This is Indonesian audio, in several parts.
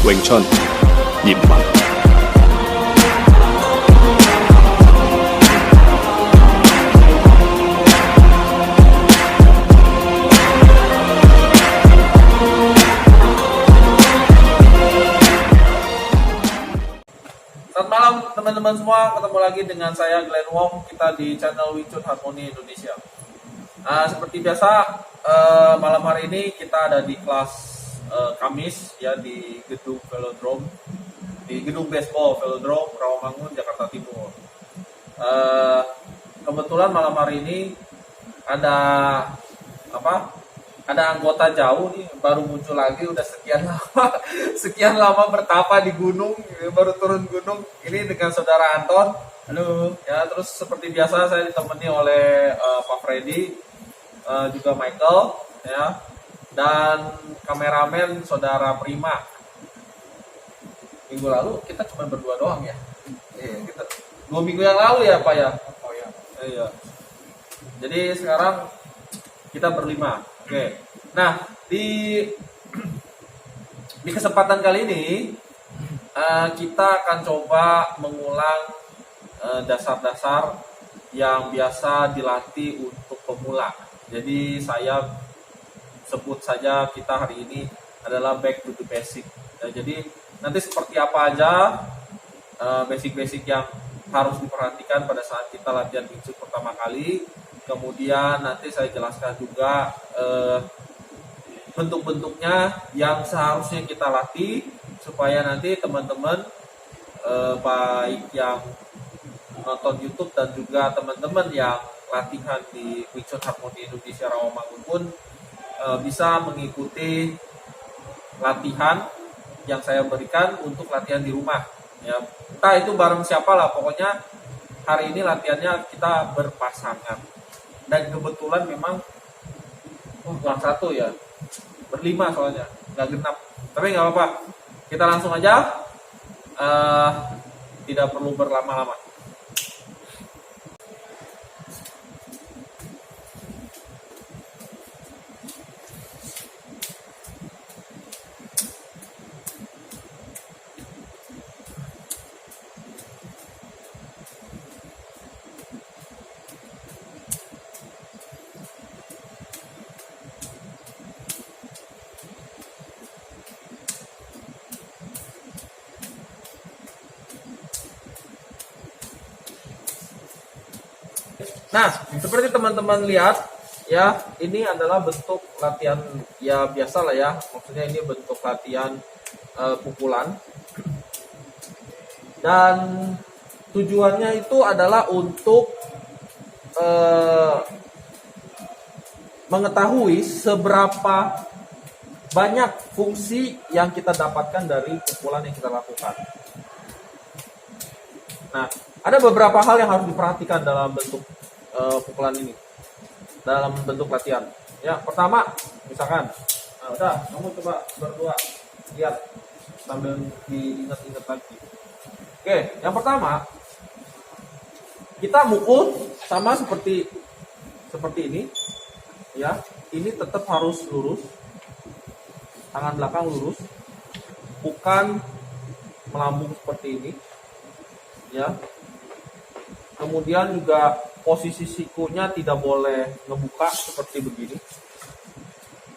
Wing Chun 葉問。Selamat malam teman-teman semua, ketemu lagi dengan saya Glenn Wong, kita di channel Wing Chun Harmony Indonesia. Seperti biasa, malam hari ini kita ada di kelas Kamis ya di gedung Velodrome, di gedung baseball Velodrome Rawamangun, Jakarta Timur. Kebetulan malam hari ini ada anggota jauh nih, baru muncul lagi, udah sekian lama bertapa di gunung, baru turun gunung ini dengan saudara Anton. Halo. Ya, terus seperti biasa saya ditemani oleh Pak Freddy, juga Michael, ya, dan kameramen saudara Prima. Minggu lalu kita cuma berdua doang ya. Kita 2 minggu yang lalu ya Pak ya. Oh ya. Iya. Jadi sekarang kita berlima. Oke. Nah, di kesempatan kali ini kita akan coba mengulang dasar-dasar yang biasa dilatih untuk pemula. Jadi saya sebut saja kita hari ini adalah back to the basic. Jadi nanti seperti apa aja basic-basic yang harus diperhatikan pada saat kita latihan Wing Chun pertama kali. Kemudian nanti saya jelaskan juga bentuk-bentuknya yang seharusnya kita latih supaya nanti teman-teman baik yang nonton YouTube dan juga teman-teman yang latihan di Wing Chun Harmony Indonesia Rawamangun pun bisa mengikuti latihan yang saya berikan untuk latihan di rumah. Ya, entah itu bareng siapa lah, pokoknya hari ini latihannya kita berpasangan. Dan kebetulan memang bukan satu ya, berlima soalnya, nggak genap. Tapi nggak apa-apa, kita langsung aja, tidak perlu berlama-lama. Nah, seperti teman-teman lihat ya, ini adalah bentuk latihan ya biasa lah ya. Maksudnya ini bentuk latihan pukulan. Dan tujuannya itu adalah untuk mengetahui seberapa banyak fungsi yang kita dapatkan dari pukulan yang kita lakukan. Nah, ada beberapa hal yang harus diperhatikan dalam bentuk pukulan ini, dalam bentuk latihan. Ya, pertama, misalkan, nah udah, kamu coba berdua lihat sambil diingat-ingat lagi. Oke, yang pertama, kita mukul sama seperti ini, ya. Ini tetap harus lurus, tangan belakang lurus, bukan melambung seperti ini, ya. Kemudian juga posisi sikunya tidak boleh ngebuka seperti begini.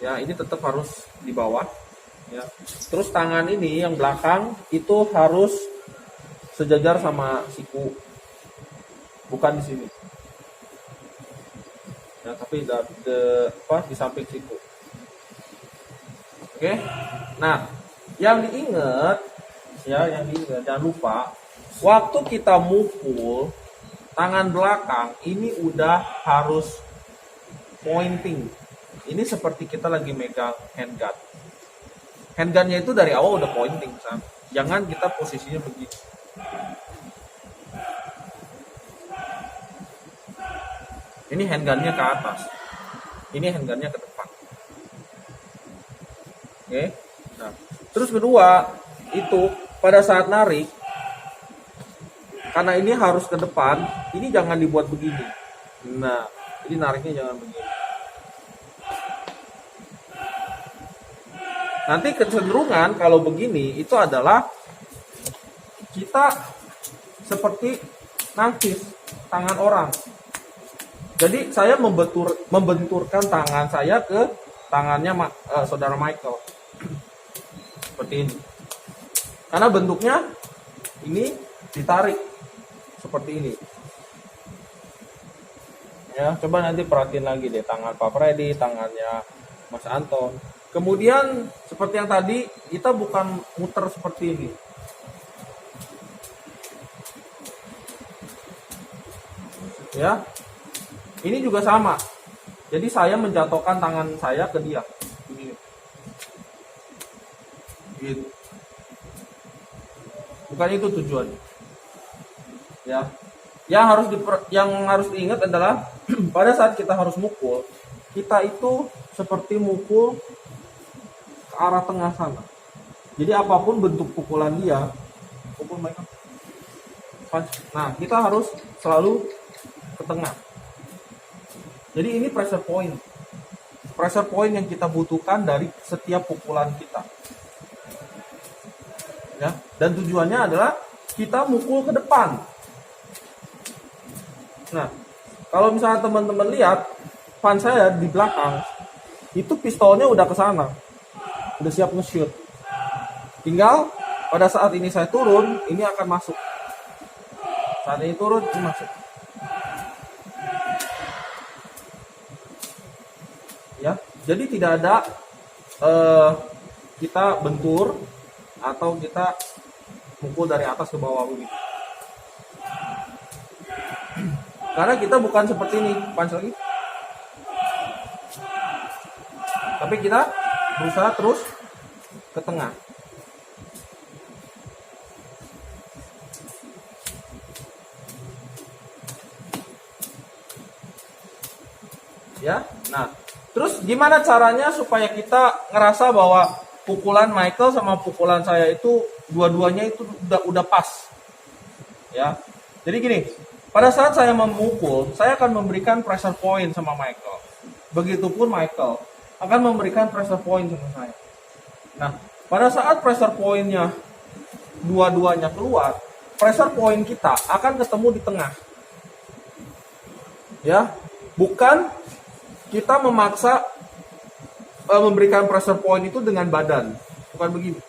Ya, ini tetap harus di bawah. Ya. Terus tangan ini yang belakang itu harus sejajar sama siku, bukan di sini. Ya, tapi di samping siku. Oke. Nah, yang diingat, jangan lupa waktu kita mukul tangan belakang ini udah harus pointing. Ini seperti kita lagi megang handgun. Handgunnya itu dari awal udah pointing, jangan kita posisinya begini. Ini handgunnya ke atas, ini handgunnya ke depan. Oke. Nah, terus kedua itu pada saat narik, karena ini harus ke depan, ini jangan dibuat begini. Nah, ini nariknya jangan begini. Nanti kecenderungan kalau begini itu adalah kita seperti nangkis tangan orang. Jadi saya membenturkan tangan saya ke tangannya saudara Michael. Seperti ini. Karena bentuknya ini ditarik seperti ini. Ya, coba nanti perhatiin lagi deh tangan Pak Freddy, tangannya Mas Anton. Kemudian seperti yang tadi, kita bukan muter seperti ini. Ya. Ini juga sama. Jadi saya menjatuhkan tangan saya ke dia. Begini. Gitu. Bukan itu tujuannya. Ya. Yang harus diingat adalah pada saat kita harus mukul, kita itu seperti mukul ke arah tengah sana. Jadi apapun bentuk pukulan dia, pukul mereka. Nah, kita harus selalu ke tengah. Jadi ini pressure point. Pressure point yang kita butuhkan dari setiap pukulan kita. Ya, dan tujuannya adalah kita mukul ke depan. Nah, kalau misalnya teman-teman lihat, pan saya di belakang, itu pistolnya udah ke sana. Udah siap nge-shoot. Tinggal pada saat ini saya turun, ini akan masuk. Saat ini turun, ini masuk. Ya, jadi tidak ada kita bentur atau kita mukul dari atas ke bawah begitu. Karena kita bukan seperti ini, punch lagi. Tapi kita berusaha terus ke tengah. Ya, nah, terus gimana caranya supaya kita ngerasa bahwa pukulan Michael sama pukulan saya itu dua-duanya itu udah pas? Ya, jadi gini, pada saat saya memukul, saya akan memberikan pressure point sama Michael. Begitupun Michael akan memberikan pressure point sama saya. Nah, pada saat pressure point-nya dua-duanya keluar, pressure point kita akan ketemu di tengah. Ya, bukan kita memaksa memberikan pressure point itu dengan badan. Bukan begini.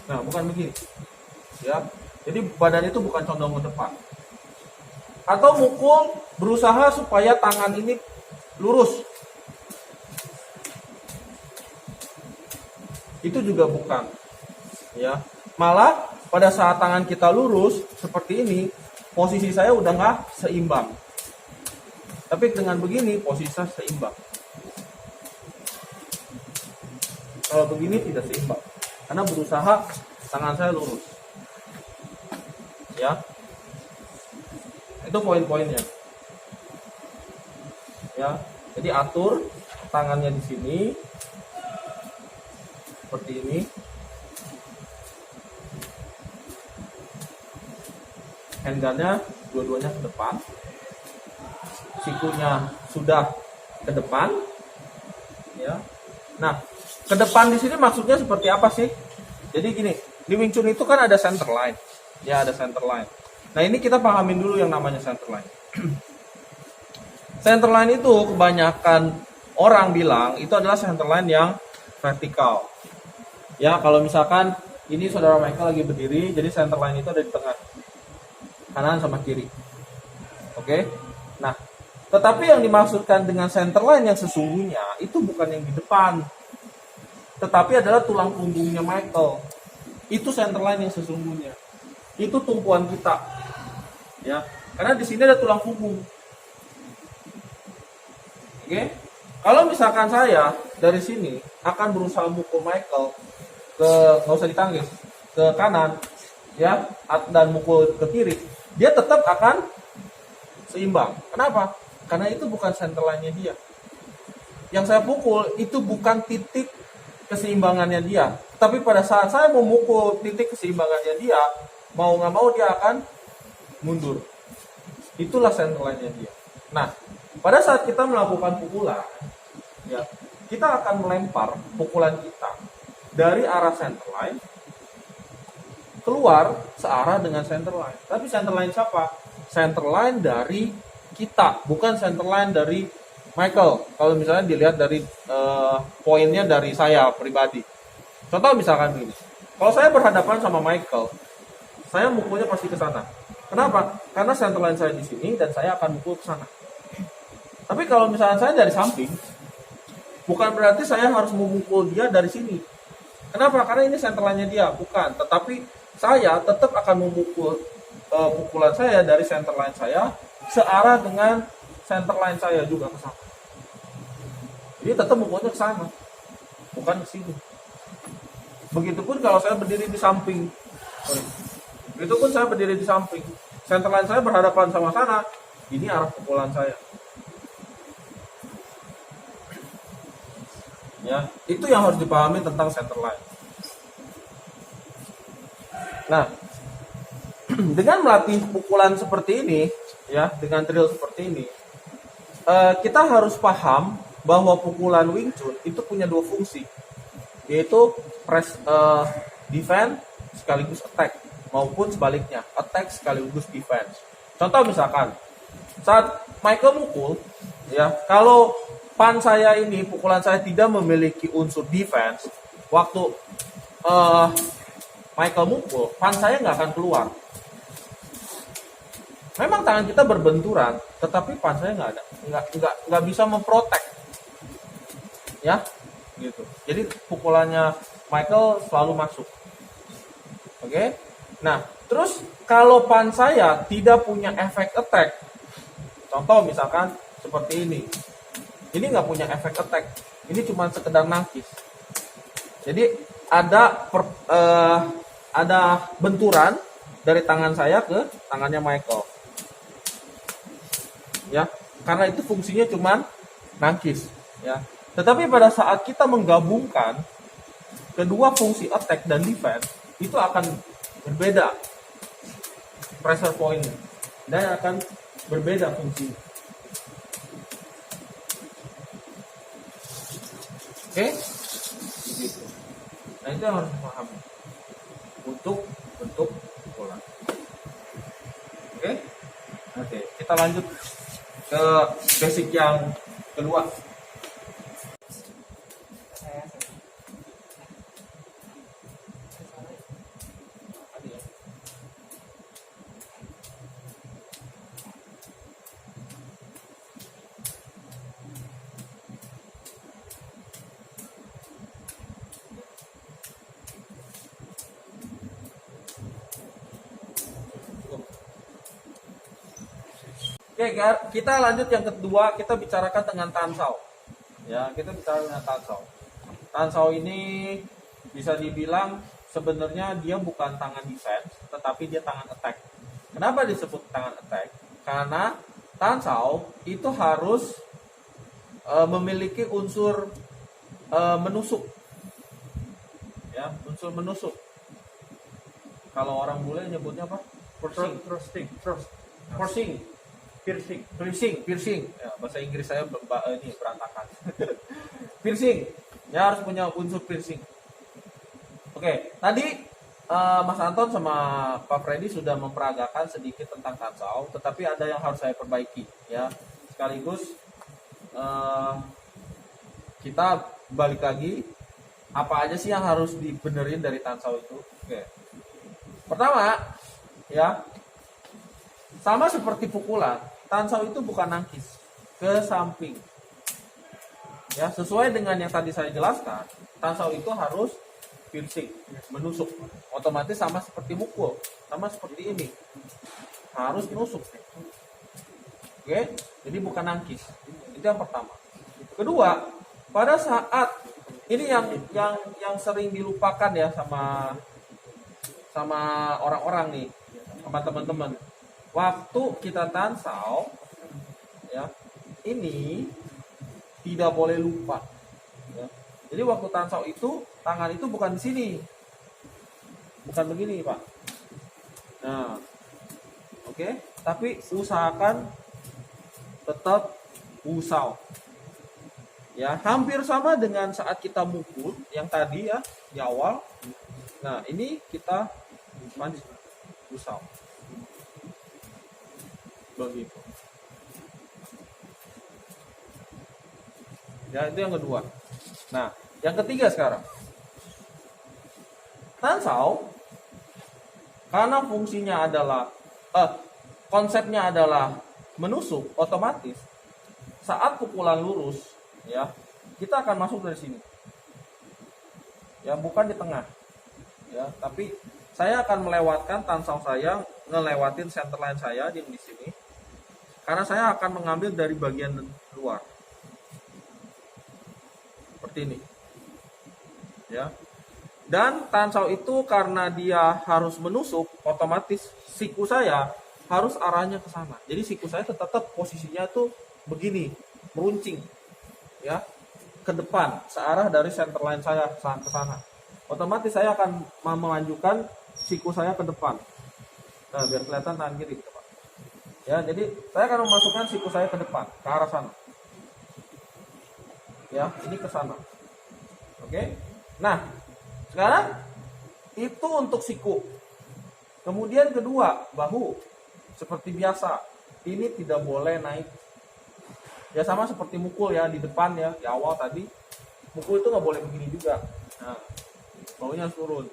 Nah, bukan begini. Ya, jadi badan itu bukan condong ke depan. Atau mukul berusaha supaya tangan ini lurus. Itu juga bukan. Ya, malah pada saat tangan kita lurus seperti ini, posisi saya udah nggak seimbang. Tapi dengan begini posisi saya seimbang. Kalau begini tidak seimbang, karena berusaha tangan saya lurus. Ya, itu poin-poinnya. Ya, jadi atur tangannya di sini seperti ini. Handgunnya dua-duanya ke depan, sikunya sudah ke depan, ya. Nah, ke depan di sini maksudnya seperti apa sih? Jadi gini, di Wing Chun itu kan ada center line, ya ada center line. Nah ini kita pahamin dulu yang namanya center line. Center line itu kebanyakan orang bilang itu adalah center line yang vertikal. Ya kalau misalkan ini saudara Michael lagi berdiri, jadi center line itu ada di tengah. Kanan sama kiri. Oke. Nah, tetapi yang dimaksudkan dengan center line yang sesungguhnya itu bukan yang di depan, tetapi adalah tulang punggungnya Michael. Itu center line yang sesungguhnya. Itu tumpuan kita. Ya, karena di sini ada tulang punggung. Oke. Kalau misalkan saya dari sini akan berusaha mukul Michael nggak usah ditanggis, ke kanan, ya, dan mukul ke kiri, dia tetap akan seimbang. Kenapa? Karena itu bukan center line-nya dia. Yang saya pukul itu bukan titik keseimbangannya dia. Tapi pada saat saya mau mukul titik keseimbangannya dia, mau nggak mau dia akan mundur. Itulah center line-nya dia. Nah, pada saat kita melakukan pukulan, ya, kita akan melempar pukulan kita dari arah center line keluar searah dengan center line. Tapi center line siapa? Center line dari kita, bukan center line dari Michael. Kalau misalnya dilihat dari poinnya dari saya pribadi. Contoh misalkan gini. Kalau saya berhadapan sama Michael, saya mukulnya pasti ke sana. Kenapa? Karena center line saya di sini dan saya akan mukul ke sana. Tapi kalau misalnya saya dari samping, bukan berarti saya harus memukul dia dari sini. Kenapa? Karena ini center line-nya dia, bukan. Tetapi saya tetap akan memukul pukulan saya dari center line saya searah dengan center line saya juga ke sana. Jadi tetap mukulnya ke sana, bukan ke sini. Begitupun kalau saya berdiri di samping. Begitupun saya berdiri di samping. Center line saya berhadapan sama sana, ini arah pukulan saya. Ya, itu yang harus dipahami tentang center line. Nah, dengan melatih pukulan seperti ini, ya, dengan drill seperti ini, kita harus paham bahwa pukulan Wing Chun itu punya dua fungsi, yaitu defense sekaligus attack, maupun sebaliknya, attack sekaligus defense. Contoh misalkan, saat Michael mukul, ya, kalau pan saya ini, pukulan saya tidak memiliki unsur defense, waktu Michael mukul, pan saya nggak akan keluar. Memang tangan kita berbenturan, tetapi pan saya nggak bisa memprotek, ya, gitu. Jadi pukulannya Michael selalu masuk. Oke? Nah, terus kalau pan saya tidak punya efek attack, contoh misalkan seperti ini nggak punya efek attack, ini cuma sekedar nangkis. Jadi ada benturan dari tangan saya ke tangannya Michael, ya, karena itu fungsinya cuma nangkis, ya. Tetapi pada saat kita menggabungkan kedua fungsi attack dan defense, itu akan berbeda pressure point dan akan berbeda fungsi. Oke, begitu. Nah, itu yang harus dipahami untuk bentuk pukulan. Oke, kita lanjut ke basic yang kedua. Oke, kita lanjut yang kedua, kita bicarakan dengan tansau. Ya, kita bicara dengan tansau. Tansau ini bisa dibilang sebenarnya dia bukan tangan defense, tetapi dia tangan attack. Kenapa disebut tangan attack? Karena tansau itu harus memiliki unsur menusuk. Ya, unsur menusuk. Kalau orang bule nyebutnya apa? Piercing. Ya, bahasa Inggris saya ini berantakan. Piercing. Ya, harus punya unsur piercing. Oke, tadi Mas Anton sama Pak Freddy sudah memperagakan sedikit tentang tansau, tetapi ada yang harus saya perbaiki, ya. Sekaligus kita balik lagi, apa aja sih yang harus dibenerin dari tansau itu? Oke. Pertama, ya, sama seperti pukulan, tansau itu bukan nangkis ke samping. Ya, sesuai dengan yang tadi saya jelaskan, tansau itu harus piercing, menusuk. Otomatis sama seperti mukul, sama seperti ini. Harus menusuk. Oke, jadi bukan nangkis. Itu yang pertama. Kedua, pada saat ini yang sering dilupakan ya sama orang-orang nih, sama teman-teman. Waktu kita tansau, ya, ini tidak boleh lupa. Ya. Jadi waktu tansau itu tangan itu bukan di sini, bukan begini, Pak. Nah, oke, tapi usahakan tetap usau. Ya, hampir sama dengan saat kita mukul yang tadi ya di awal. Nah, ini kita punch push out. Begitu. Ya, itu yang kedua. Nah, yang ketiga sekarang. Tansau karena fungsinya adalah konsepnya adalah menusuk, otomatis saat pukulan lurus ya, kita akan masuk dari sini. Ya, bukan di tengah. Ya, tapi saya akan melewatkan tansau saya, ngelewatin center line saya di sini. Karena saya akan mengambil dari bagian luar. Seperti ini. Ya. Dan tansau itu karena dia harus menusuk, otomatis siku saya harus arahnya ke sana. Jadi siku saya tetap posisinya tuh begini, meruncing. Ya, ke depan, searah dari center line saya ke sana. Otomatis saya akan memajukan siku saya ke depan. Nah, biar kelihatan tangan kiri gitu, Pak. Ya, jadi saya akan memasukkan siku saya ke depan, ke arah sana. Ya, ini ke sana. Oke. Nah, sekarang itu untuk siku. Kemudian kedua, bahu. Seperti biasa, ini tidak boleh naik. Ya sama seperti mukul ya di depan ya, di awal tadi. Mukul itu nggak boleh begini juga. Nah, bahunya harus turun.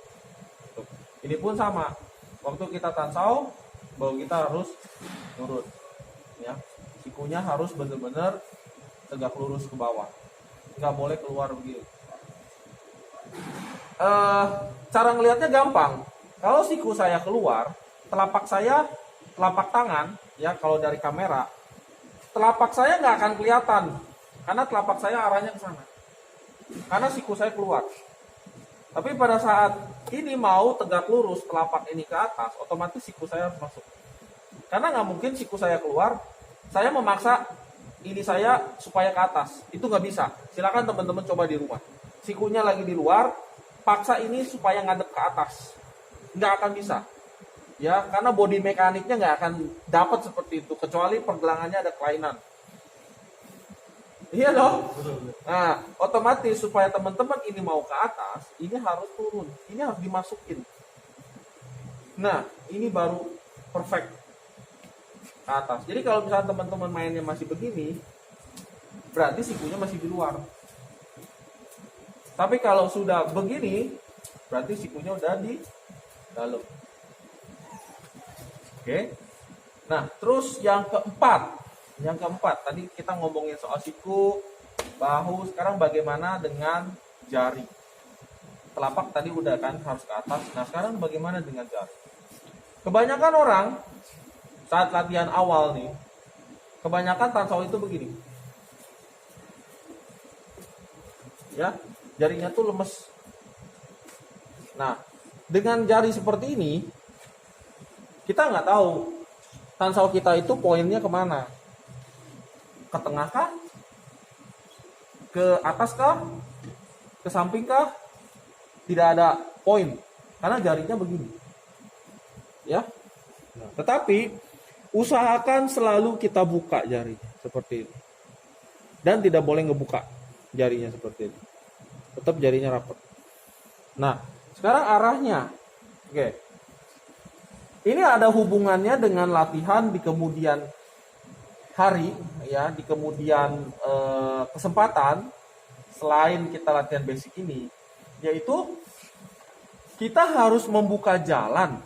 Ini pun sama. Waktu kita tansau, bahu kita harus turun. Ya, sikunya harus benar-benar tegak lurus ke bawah. Nggak boleh keluar begini. Cara ngelihatnya gampang. Kalau siku saya keluar, telapak tangan, ya kalau dari kamera, telapak saya nggak akan kelihatan, karena telapak saya arahnya ke sana. Karena siku saya keluar. Tapi pada saat ini mau tegak lurus, telapak ini ke atas, otomatis siku saya harus masuk. Karena nggak mungkin siku saya keluar, saya memaksa ini saya supaya ke atas. Itu nggak bisa. Silakan teman-teman coba di rumah. Sikunya lagi di luar, paksa ini supaya ngadep ke atas. Nggak akan bisa. Ya, karena body mekaniknya nggak akan dapat seperti itu, kecuali pergelangannya ada kelainan. Iya dong. Nah, otomatis supaya teman-teman ini mau ke atas, ini harus turun, ini harus dimasukin. Nah, ini baru perfect ke atas. Jadi kalau misalnya teman-teman mainnya masih begini, berarti sikunya masih di luar. Tapi kalau sudah begini, berarti sikunya udah di dalam. Oke. Nah, terus yang keempat, tadi kita ngomongin soal siku, bahu, sekarang bagaimana dengan jari? Telapak tadi udah kan harus ke atas. Nah, sekarang bagaimana dengan jari? Kebanyakan orang saat latihan awal nih, kebanyakan tansau itu begini. Ya, jarinya tuh lemes. Nah, dengan jari seperti ini, kita nggak tahu tansau kita itu poinnya kemana. Ke tengah kah? Ke atas kah? Ke samping kah? Tidak ada poin. Karena jarinya begini. Ya. Tetapi usahakan selalu kita buka jari seperti ini. Dan tidak boleh ngebuka jarinya seperti ini. Tetap jarinya rapat. Nah, sekarang arahnya. Oke. Ini ada hubungannya dengan latihan di kemudian hari, ya, di kemudian kesempatan selain kita latihan basic ini, yaitu kita harus membuka jalan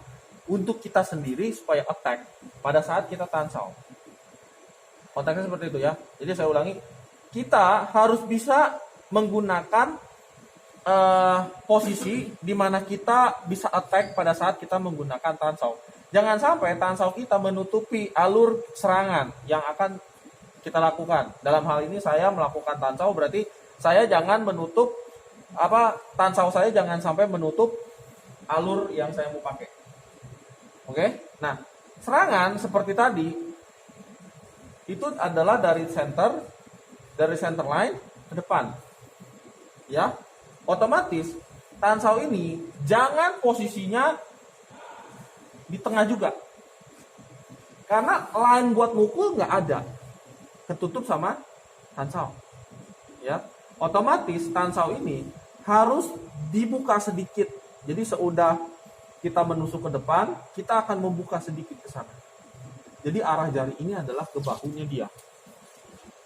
untuk kita sendiri supaya attack pada saat kita tansau. Konteksnya seperti itu ya. Jadi saya ulangi, kita harus bisa menggunakan posisi di mana kita bisa attack pada saat kita menggunakan tansau. Jangan sampai tansau kita menutupi alur serangan yang akan kita lakukan. Dalam hal ini saya melakukan tansau, berarti saya jangan menutup tansau saya jangan sampai menutup alur yang saya mau pakai. Oke? Nah, serangan seperti tadi itu adalah dari center line ke depan. Ya. Otomatis tansau ini jangan posisinya di tengah juga, karena line buat mukul nggak ada, ketutup sama tansau. ya, otomatis tansau ini harus dibuka sedikit. Jadi seudah kita menusuk ke depan, kita akan membuka sedikit ke sana. Jadi arah jari ini adalah ke bahunya dia.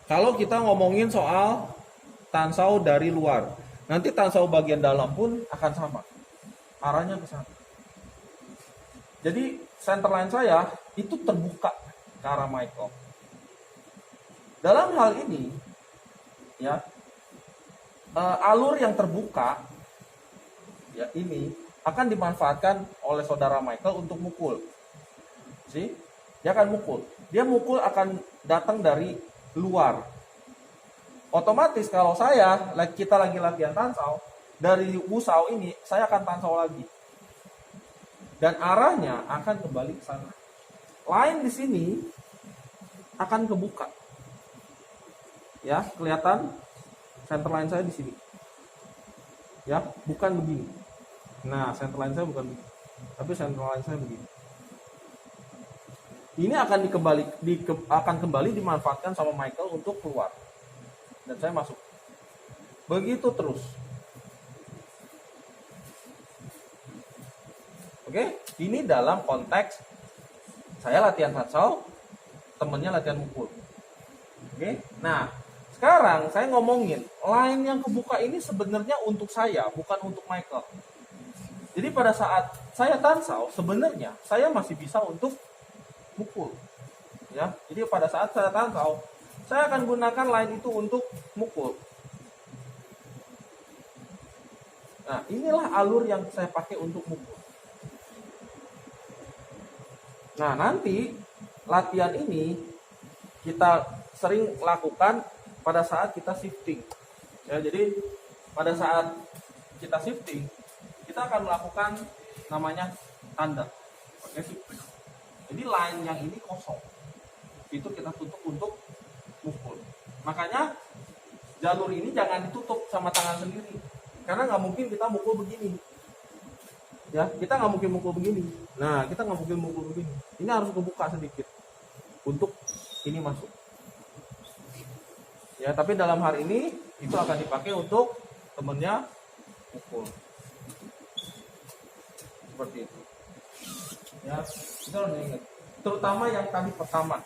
Kalau kita ngomongin soal tansau dari luar, nanti tansau bagian dalam pun akan sama. Arahnya ke sana. Jadi center line saya itu terbuka ke arah Michael. Dalam hal ini, ya, alur yang terbuka, ya ini akan dimanfaatkan oleh saudara Michael untuk mukul. Dia akan mukul. Dia mukul akan datang dari luar. Otomatis kalau kita lagi latihan tansau, dari wusau ini saya akan tansau lagi. Dan arahnya akan kembali ke sana. Line di sini akan kebuka. Ya, kelihatan center line saya di sini. Ya, bukan begini. Nah, center line saya bukan begini. Tapi center line saya begini. Ini akan akan kembali dimanfaatkan sama Michael untuk keluar. Dan saya masuk. Begitu terus. Oke, ini dalam konteks saya latihan tansau, temennya latihan mukul. Oke, nah sekarang saya ngomongin line yang kebuka ini sebenarnya untuk saya, bukan untuk Michael. Jadi pada saat saya tansau, sebenarnya saya masih bisa untuk mukul. Ya, jadi pada saat saya tansau, saya akan gunakan line itu untuk mukul. Nah, inilah alur yang saya pakai untuk mukul. Nah, nanti latihan ini kita sering lakukan pada saat kita shifting. Ya, jadi pada saat kita shifting, kita akan melakukan namanya tanda. Pakai shifting. Jadi line yang ini kosong. Itu kita tutup untuk mukul. Makanya jalur ini jangan ditutup sama tangan sendiri. Karena nggak mungkin kita mukul begini. Ya, kita nggak mungkin mukul begini. Nah, kita nggak mungkin mukul begini. Ini harus kebuka sedikit untuk ini masuk. Ya, tapi dalam hal ini itu akan dipakai untuk temennya mukul. Seperti itu. Ya, kita harus ingat. Terutama yang tadi pertama.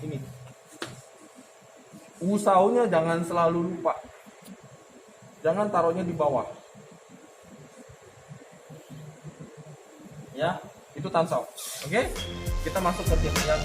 Ini. Wusaunya jangan selalu lupa. Jangan taruhnya di bawah. Ya, itu tansau. Oke? Kita masuk ke tipe yang